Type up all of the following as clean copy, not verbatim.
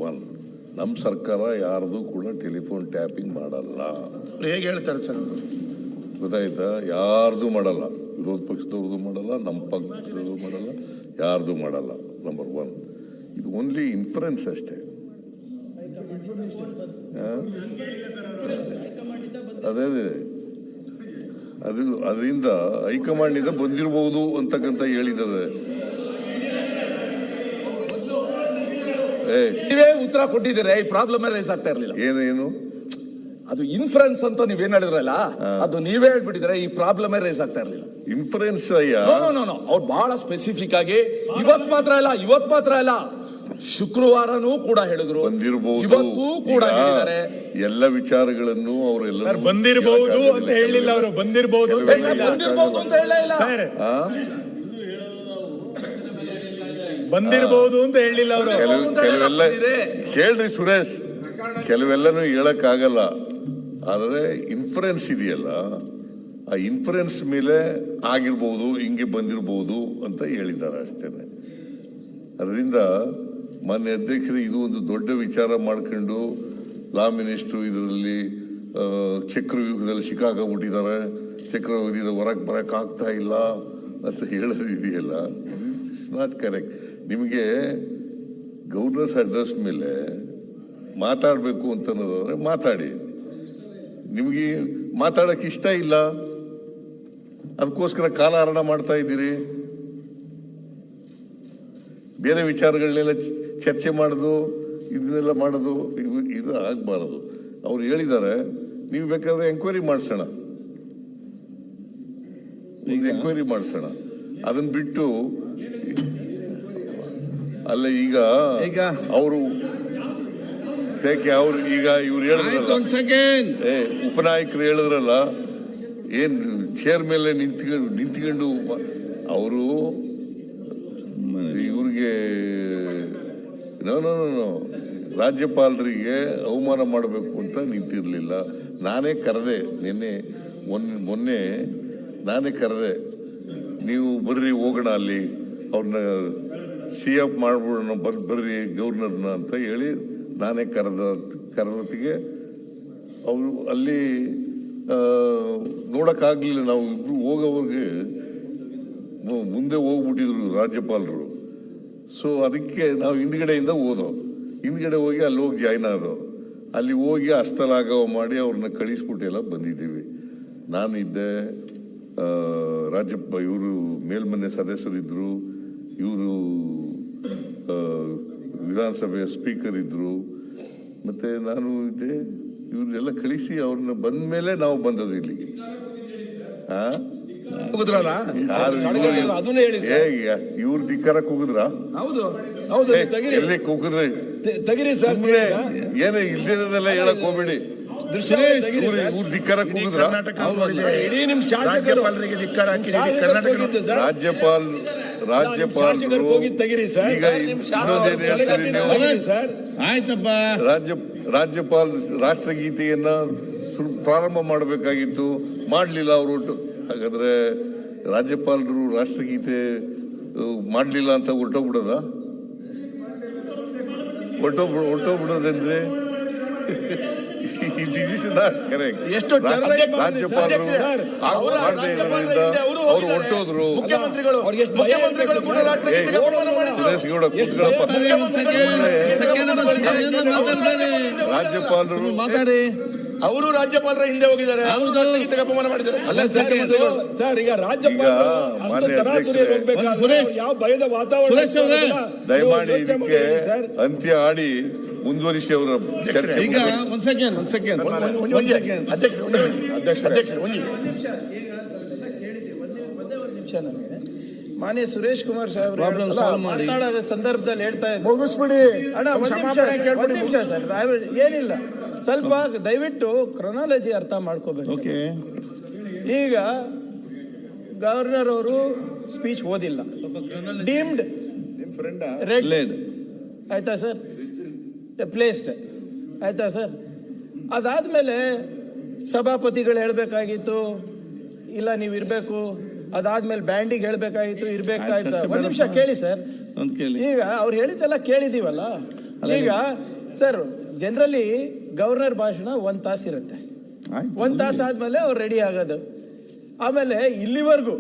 1, ನಮ್ಮ ಸರ್ಕಾರ ಯಾರ್ದು ಕೂಡ ಟೆಲಿಫೋನ್ ಟ್ಯಾಪಿಂಗ್ ಮಾಡಲ್ಲ. ಹೇಗೆ ಹೇಳ್ತಾರೆ ಸರ್? ಗೊತ್ತಾಯ್ತಾ? ಯಾರ್ದು ಮಾಡಲ್ಲ, ವಿರೋಧ ಪಕ್ಷದವ್ರದ್ದು ಮಾಡಲ್ಲ, ನಮ್ಮ ಪಕ್ಷದವ್ರದ್ದು ಮಾಡಲ್ಲ, ಯಾರ್ದು ಮಾಡಲ್ಲ. ನಂಬರ್ 1, ಇದು ಓನ್ಲಿ ಇನ್ಫರೆನ್ಸ್ ಅಷ್ಟೇ. ಅದೇ ಅದರಿಂದ ಹೈಕಮಾಂಡ್ ಬಂದಿರಬಹುದು ಅಂತಕ್ಕಂತ ಹೇಳಿದ್ದಾರೆ. ನೀವೇ ಉತ್ತರ ಕೊಟ್ಟಿದ್ದೀರಾ, ಈ ಪ್ರಾಬ್ಲಮ್ ರೈಸ್ ಆಗ್ತಾ ಇರ್ಲಿಲ್ಲ. ಏನು ಅದು ಇನ್ಫ್ಲುಯೆನ್ಸ್ ಅಂತ ನೀವೇನ್ ಹೇಳಿದ್ರಲ್ಲ, ಅದು ನೀವೇ ಹೇಳ್ಬಿಟ್ಟಿದ್ರೆ ಈ ಪ್ರಾಬ್ಲಮ್ ರೈಸ್ ಆಗ್ತಾ ಇರ್ಲಿಲ್ಲ. ಇನ್ಫ್ಲುಯೆನ್ಸ್ ಅವ್ರು ಬಹಳ ಸ್ಪೆಸಿಫಿಕ್ ಆಗಿ ಇವತ್ ಮಾತ್ರ ಇಲ್ಲ ಶುಕ್ರವಾರನೂ ಕೂಡ ಹೇಳಿದ್ರು, ಇವತ್ತು ಕೂಡ ಹೇಳಿದ್ದಾರೆ. ಎಲ್ಲ ವಿಚಾರಗಳನ್ನು ಅವರೆಲ್ಲ ಬಂದಿರಬಹುದು ಅಂತ ಹೇಳಿಲ್ಲ. ಅವರು ಬಂದಿರಬಹುದು ಅಂತ ಹೇಳಿಲ್ಲ. ಬಂದಿರಬಹುದು ಅಂತ ಹೇಳಿಲ್ಲ ಅವರು. ಕೆಲವೆಲ್ಲ ಕೇಳ್ರಿ ಸುರೇಶ್, ಕೆಲವೆಲ್ಲನೂ ಹೇಳಕ್ ಆಗಲ್ಲ. ಆದರೆ ಇನ್ಫರೆನ್ಸ್ ಇದೆಯಲ್ಲ, ಆ ಇನ್ಫರೆನ್ಸ್ ಮೇಲೆ ಆಗಿರ್ಬಹುದು, ಹಿಂಗೆ ಬಂದಿರಬಹುದು ಅಂತ ಹೇಳಿದ್ದಾರೆ ಅಷ್ಟೇನೆ. ಅದರಿಂದ ಮಾನ್ಯ ಅಧ್ಯಕ್ಷರು ಇದು ಒಂದು ದೊಡ್ಡ ವಿಚಾರ ಮಾಡ್ಕೊಂಡು ಲಾ ಮಿನಿಸ್ಟ್ರು ಇದರಲ್ಲಿ ಚಕ್ರವ್ಯೂಹದಲ್ಲಿ ಸಿಕ್ಕಾಕೊಂಡ್ಬಿಟ್ಟಿದ್ದಾರೆ, ಚಕ್ರವ್ಯೂಹದಿಂದ ಹೊರಗೆ ಬರಕ್ ಆಗ್ತಾ ಇಲ್ಲ ಅಂತ ಹೇಳೋದು ಇದೆಯಲ್ಲ, ಇಟ್ಸ್ ನಾಟ್ ಕರೆಕ್ಟ್. ನಿಮಗೆ ಗವರ್ನರ್ಸ್ ಅಡ್ರೆಸ್ ಮೇಲೆ ಮಾತಾಡಬೇಕು ಅಂತ ಅನ್ನೋದಾದ್ರೆ ಮಾತಾಡಿ. ನಿಮಗೆ ಮಾತಾಡಕ್ಕೆ ಇಷ್ಟ ಇಲ್ಲ, ಅದಕ್ಕೋಸ್ಕರ ಕಾಲಹರಣ ಮಾಡ್ತಾ ಇದ್ದೀರಿ. ಬೇರೆ ವಿಚಾರಗಳನ್ನೆಲ್ಲ ಚರ್ಚೆ ಮಾಡೋದು, ಇದನ್ನೆಲ್ಲ ಮಾಡೋದು, ಇದು ಆಗಬಾರದು. ಅವ್ರು ಹೇಳಿದ್ದಾರೆ, ನೀವು ಬೇಕಾದ್ರೆ ಎಂಕ್ವೈರಿ ಮಾಡಿಸೋಣ, ಎಂಕ್ವೈರಿ ಮಾಡಿಸೋಣ. ಅದನ್ನ ಬಿಟ್ಟು ಅಲ್ಲ ಈಗ ಅವರು ಅವ್ರು ಈಗ ಇವ್ರು ಹೇಳಿದ್ರಲ್ಲ, ಉಪನಾಯಕರು ಹೇಳಿದ್ರಲ್ಲ, ಏನ್ ಚೇರ್ ಮೇಲೆ ನಿಂತ್ಕೊಂಡು ಅವರು ಇವ್ರಿಗೆ ರಾಜ್ಯಪಾಲರಿಗೆ ಅವಮಾನ ಮಾಡಬೇಕು ಅಂತ ನಿಂತಿರ್ಲಿಲ್ಲ. ನಾನೇ ಕರೆದೆ, ಮೊನ್ನೆ ನಾನೇ ಕರೆದೆ, ನೀವು ಬರ್ರಿ ಹೋಗೋಣ ಅಲ್ಲಿ, ಅವ್ರನ್ನ CF ಮಾಡ್ಬಿಡೋಣ, ಬರ್ರಿ ಗವರ್ನರ್ನ ಅಂತ ಹೇಳಿ ನಾನೇ ಕರೆದೊತ್ತಿಗೆ ಅವರು ಅಲ್ಲಿ ನೋಡಕ್ಕಾಗ್ಲಿಲ್ಲ. ನಾವು ಇಬ್ರು ಹೋಗೋವ್ರಿಗೆ ಮುಂದೆ ಹೋಗ್ಬಿಟ್ಟಿದ್ರು ರಾಜ್ಯಪಾಲರು. ಸೊ ಅದಕ್ಕೆ ನಾವು ಹಿಂದ್ಗಡೆಯಿಂದ ಹಿಂದ್ಗಡೆ ಹೋಗಿ ಅಲ್ಲಿ ಹೋಗಿ ಜಾಯ್ನ್ ಆದೋ. ಅಲ್ಲಿ ಹೋಗಿ ಹಸ್ತಲಾಘವ ಮಾಡಿ ಅವ್ರನ್ನ ಕಳಿಸ್ಬಿಟ್ಟು ಎಲ್ಲ ಬಂದಿದ್ದೀವಿ. ನಾನು ಇದ್ದೆ, ಇವರು ಮೇಲ್ಮನೆ ಸದಸ್ಯರಿದ್ರು, ಇವರು ವಿಧಾನಸಭೆಯ ಸ್ಪೀಕರ್ ಇದ್ರು, ಮತ್ತೆ ನಾನು ಇದ್ದೆ. ಇವ್ರನ್ನೆಲ್ಲ ಕಳಿಸಿ ಅವ್ರನ್ನ ಬಂದ ಮೇಲೆ ನಾವು ಬಂದದ್ದು ಇಲ್ಲಿಗೆ. ಇವ್ರ ಧಿಕ್ಕಾರಕ್ಕೆ ಹೋಗುದ್ರ? ಎಲ್ಲಿ ಹೋಗಿದ್ರಿ? ಏನೇ ಇಲ್ದಿರೋದೆಲ್ಲ ಹೇಳಕ್ ಹೋಗ್ಬೇಡಿ. ಇವ್ರ ಧಿಕ್ಕಾರಕ್ಕೆ ಹೋಗುದ್ರ? ರಾಜ್ಯಪಾಲ ರಾಷ್ಟ್ರಗೀತೆಯನ್ನ ಪ್ರಾರಂಭ ಮಾಡಬೇಕಾಗಿತ್ತು, ಮಾಡ್ಲಿಲ್ಲ ಅವರು. ಹಾಗಾದ್ರೆ ರಾಜ್ಯಪಾಲರು ರಾಷ್ಟ್ರಗೀತೆ ಮಾಡ್ಲಿಲ್ಲ ಅಂತ ಹೊರಟೋಗ್ಬಿಡೋದೇನ್ರಿ? ಎಷ್ಟು ರಾಜ್ಯಪಾಲರು ಮಾಡದೇ ಇರೋದ್ರಿಂದ ಅವರು ಹೊರಟೋದ್ರು. ರಾಜ್ಯಪಾಲರು ಅವರು ರಾಜ್ಯಪಾಲರ ಹಿಂದೆ ಹೋಗಿದ್ದಾರೆ, ಅಪಮಾನ ಮಾಡಿದ್ದಾರೆ. ಸರ್, ಈಗ ಯಾವ ಭಯದ ವಾತಾವರಣ? ದಯಮಾಡಿ ಇದಕ್ಕೆ ಅಂತ್ಯ ಆಡಿ ಮುಂದುವರಿಸಿ ಅವರ ಚರ್ಚೆ. ಈಗ ಒಂದ್ ಸೆಕೆಂಡ್ ಮಾನ್ಯ ಸುರೇಶ್ ಕುಮಾರ್ ಸಾಹೇಬ್ ಮಾತಾಡೋ ಸಂದರ್ಭದಲ್ಲಿ ಹೇಳ್ತಾ ಇದ್ದಾರೆ, ಮುಗಿಸ್ಬಿಡಿ ಸರ್. ಏನಿಲ್ಲ, ಸ್ವಲ್ಪ ದಯವಿಟ್ಟು ಕ್ರೊನಾಲಜಿ ಅರ್ಥ ಮಾಡ್ಕೋಬೇಕು. ಈಗ ಗವರ್ನರ್ ಅವರು ಸ್ಪೀಚ್ ಓದಿಲ್ಲ, ಡೀಮ್ಡ್ ರೆಡ್ ಆಯ್ತಾ ಸರ್, ಪ್ಲೇಸ್ಡ್ ಆಯ್ತಾ ಸರ್. ಅದಾದ್ಮೇಲೆ ಸಭಾಪತಿಗಳು ಹೇಳ್ಬೇಕಾಗಿತ್ತು, ಇಲ್ಲ ನೀವು ಇರ್ಬೇಕು. ಅದಾದ್ಮೇಲೆ ಬ್ಯಾಂಡಿಗೆ ಹೇಳ್ಬೇಕಾಗಿತ್ತು, ಇರ್ಬೇಕಾಯ್ತು. ಒಂದ್ ನಿಮಿಷ ಕೇಳಿ ಸರ್. ಈಗ ಅವ್ರು ಹೇಳಿದ್ದೆಲ್ಲ ಕೇಳಿದೀವಲ್ಲ. ಈಗ ಸರ್ ಜನರಲಿ ಗವರ್ನರ್ ಭಾಷಣ 1 ತಾಸು ಇರುತ್ತೆ. 1 ತಾಸು ಆದ್ಮೇಲೆ ಅವ್ರು ರೆಡಿ ಆಗೋದು. ಆಮೇಲೆ ಇಲ್ಲಿವರೆಗೂ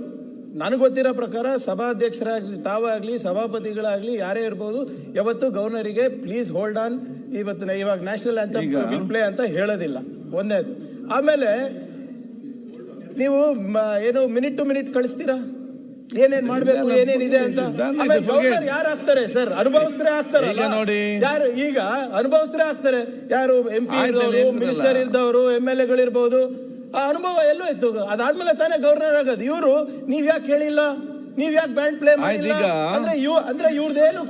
ನನಗೆ ಗೊತ್ತಿರೋ ಪ್ರಕಾರ ಸಭಾಧ್ಯಕ್ಷರಾಗ್ಲಿ ತಾವಾಗ್ಲಿ ಸಭಾಪತಿಗಳಾಗ್ಲಿ ಯಾರೇ ಇರ್ಬೋದು ಯಾವತ್ತು ಗವರ್ನರಿಗೆ ಪ್ಲೀಸ್ ಹೋಲ್ಡ್ ಆನ್ ಇವಾಗ ನ್ಯಾಷನಲ್ ಅಂತ ಪ್ಲೇ ಅಂತ ಹೇಳೋದಿಲ್ಲ. ಒಂದೇದು. ಆಮೇಲೆ ನೀವು ಏನು ಮಿನಿಟ್ ಟು ಮಿನಿಟ್ ಕಳಿಸ್ತೀರಾ ಏನೇನ್ ಮಾಡ್ಬೇಕು ಏನೇನಿದೆ ಅಂತ. ಗವರ್ನರ್ ಯಾರು ಆಗ್ತಾರೆ ಸರ್? ಅನುಭವಸ್ಥರೇ ಆಗ್ತಾರೆ ನೋಡಿ. ಯಾರು ಈಗ ಅನುಭವಸ್ಥರೇ ಆಗ್ತಾರೆ? ಯಾರು MP ಇರೋರು, ಮಿನಿಸ್ಟರ್ ಇದ್ದವರು, MLA ಗಳಿರ್ಬೋದು. ಆ ಅನುಭವ ಎಲ್ಲೂ ಇತ್ತು. ಅದಾದ್ಮೇಲೆ ತಾನೇ ಗವರ್ನರ್ ಆಗೋದು. ಇವರು ನೀವ್ ಯಾಕೆ ಹೇಳಿಲ್ಲ, ನೀವ್ ಯಾಕೆ ಬ್ಯಾಂಡ್ ಪ್ಲೇ ಮಾಡಿಲ್ಲ ಅಂದ್ರೆ ಇವ್ರದ್ದೇನು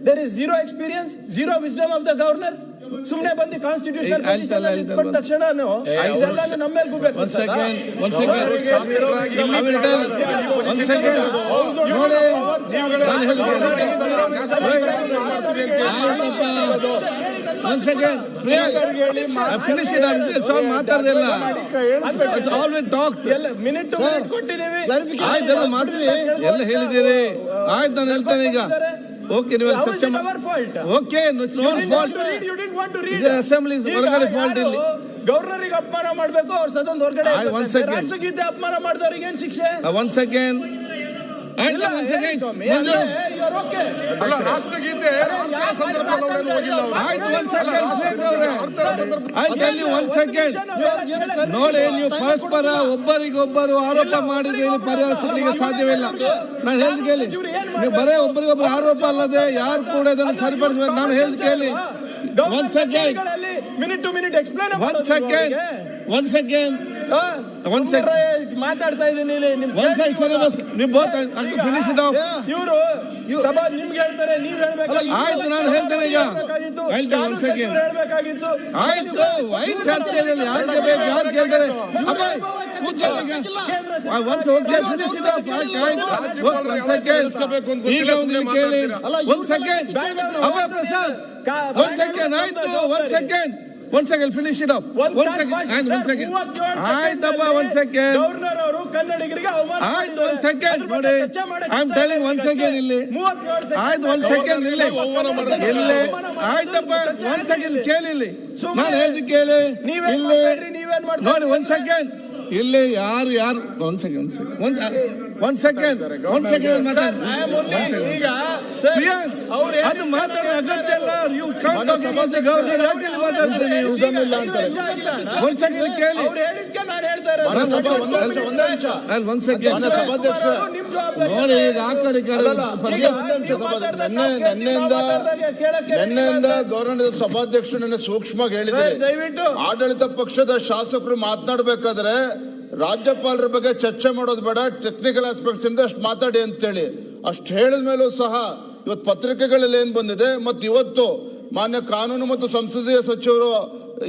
there is zero experience, zero wisdom of the governor. ಸುಮ್ನೆ ಬಂದು ಕಾನ್ಸ್ಟಿಟ್ಯೂಷನಲ್ ಕೊಟ್ಟ ತಕ್ಷಣ ನಮ್ಮ ಮೇಲೆ ಗುಬೇಕು. ಮಾತಾಡ್ದಿಲ್ಲ, ಮಿನಿಟ್ ಕೊಟ್ಟಿದ್ದೀವಿ, ಎಲ್ಲ ಹೇಳಿದ್ದೀರಿ. ಆಯ್ತು, ನಾನು ಹೇಳ್ತೇನೆ ಈಗ. ಓಕೆ, ನೀವು ಚರ್ಚೆ ಓಕೆ, ಅಸೆಂಬ್ಲಿ ಹೊರಗಡೆ ಫಾಲ್ಟ್ ಇಲ್ಲಿ. ಗವರ್ನರಿಗೆ ಅಪಮಾನ ಮಾಡ್ಬೇಕು, ಅವ್ರ ಸದನ ಹೊರಗಡೆ ರಾಷ್ಟ್ರಗೀತೆ ಅಪಮಾನ ಮಾಡಿದವ್ರಿಗೆ ಏನ್ ಶಿಕ್ಷೆ? 1 ಸೆಕೆಂಡ್ ರಾಷ್ಟ್ರಗೀತೆ ನೋಡಿ, ನೀವು ಪರಸ್ಪರ ಒಬ್ಬರಿಗೊಬ್ಬರು ಆರೋಪ ಮಾಡಿದ್ರೆ ಪರಿಹಾರ ಸಿಗಲಿಕ್ಕೆ ಸಾಧ್ಯವಿಲ್ಲ. ನಾನು ಹೇಳ್ದು ಕೇಳಿ, ನೀವು ಬರೇ ಒಬ್ಬರಿಗೊಬ್ಬರು ಆರೋಪ ಅಲ್ಲದೆ ಯಾರು ಕೂಡ ಇದನ್ನು ಸರಿಪಡಿಸಬೇಕು. ನಾನು ಹೇಳ್ದು ಕೇಳಿ. 1 second minute two minute explain. 1 second ಮಾತಾಡ್ತಾ ಇದ್ದೀನಿ. Finish it off. ಇವರು ಸಭಾ ನಿಮ್ಗೆ ಹೇಳ್ತಾರೆ, ನೀವ್ ಹೇಳ್ಬೇಕು. ಆಯ್ತು, ನಾನು ಹೇಳ್ತೇನೆ ಈಗ. 1 ಸೆಕೆಂಡ್ ಹೇಳ್ಬೇಕಾಗಿತ್ತು. ಆಯ್ತು, ಚರ್ಚೆಯಲ್ಲಿ ಯಾರಿಗೆ ಬೇಕು ಯಾರು ಕೇಳ್ತಾರೆ. ಈಗ ಒಂದು ಕೇಳಿ. 1 ಸೆಕೆಂಡ್ ಪ್ರಸಾದ್, 1 ಸೆಕೆಂಡ್ ಆಯ್ತು. 1 second finish it of. 1 second ಆಯ್ತಪ್ಪ. 1 ಸೆಕೆಂಡ್ ಗವರ್ನರ್ ಅವರು ಕನ್ನಡಿಗರಿಗೆ ಆಯ್ತು. 1 ಸೆಕೆಂಡ್ ನೋಡಿ, ಐ ಆಮ್ ಟೆಲಿಂಗ್. 1 ಸೆಕೆಂಡ್ ಇಲ್ಲಿ ಆಯ್ತು. 1 ಸೆಕೆಂಡ್ ಇಲ್ಲಿ ಆಯ್ತಪ್ಪ. 1 ಸೆಕೆಂಡ್ ಕೇಳಿ ಇಲ್ಲಿ. ನಾನು ಹೇಳ್ದು ಕೇಳಿ ನೋಡಿ. 1 ಸೆಕೆಂಡ್ ಇಲ್ಲಿ ಯಾರು 1 ಸೆಕೆಂಡ್ ಅದು ಮಾತಾಡೋ ಅಗತ್ಯ ಇಲ್ಲ. ಯು ಕಾಂಟ್ ಗವರ್ನರ್ ಮಾತಾಡ್ತೀನಿ. 1 ಸೆಕೆಂಡ್ ಕೇಳಿ. 1 ಸೆಕೆಂಡ್ ನೋಡಿ. ಈಗ ಆ ಕಡೆ ನಿನ್ನೆಯಿಂದ ಗವರ್ನರ್ ಸಭಾಧ್ಯಕ್ಷರು ನನ್ನ ಸೂಕ್ಷ್ಮವಾಗಿ ಹೇಳಿದ್ದಾರೆ, ಆಡಳಿತ ಪಕ್ಷದ ಶಾಸಕರು ಮಾತನಾಡಬೇಕಾದ್ರೆ ರಾಜ್ಯಪಾಲರ ಬಗ್ಗೆ ಚರ್ಚೆ ಮಾಡೋದು ಬೇಡ, ಟೆಕ್ನಿಕಲ್ ಆಸ್ಪೆಕ್ಟ್ಸ್ ಇಂದ ಅಷ್ಟು ಮಾತಾಡಿ ಅಂತೇಳಿ ಅಷ್ಟು ಹೇಳಿದ ಮೇಲೂ ಸಹ ಇವತ್ತು ಪತ್ರಿಕೆಗಳಲ್ಲಿ ಏನ್ ಬಂದಿದೆ, ಮತ್ತು ಇವತ್ತು ಮಾನ್ಯ ಕಾನೂನು ಮತ್ತು ಸಂಸದೀಯ ಸಚಿವರು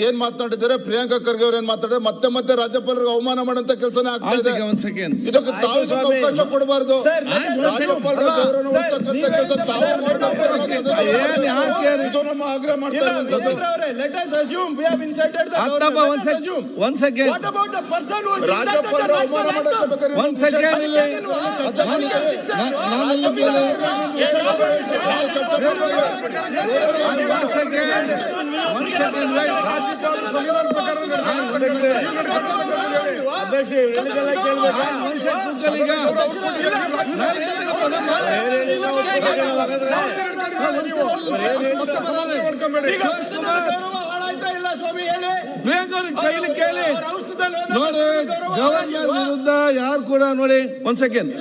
ಏನ್ ಮಾತನಾಡಿದ್ದಾರೆ, ಪ್ರಿಯಾಂಕಾ ಖರ್ಗೆ ಅವರು ಏನ್ ಮಾತಾಡಿದ್ದಾರೆ, ಮತ್ತೆ ರಾಜ್ಯಪಾಲರಿಗೆ ಅವಮಾನ ಮಾಡಂತ ಕೆಲಸನೇ ಆಗ್ತಾ ಇದೆ. ಇದಕ್ಕೆ ತಾವು ಅವಕಾಶ ಕೊಡಬಾರ್ದು. ರಾಜ್ಯಪಾಲರ ಗೌರವ ಇದು ನಮ್ಮ ಆಗ್ರಹ ಮಾಡ್ತಾ ಇರುವಂತದ್ದು. ರಾಜ್ಯಪಾಲರ ಅವಮಾನ ಮಾಡಬೇಕಾದ್ರೆ ಕೈಲಿ ಕೇಳಿ ನೋಡಿ. ಗವರ್ನರ್ ವಿರುದ್ಧ ಯಾರು ಕೂಡ ನೋಡಿ. 1 ಸೆಕೆಂಡ್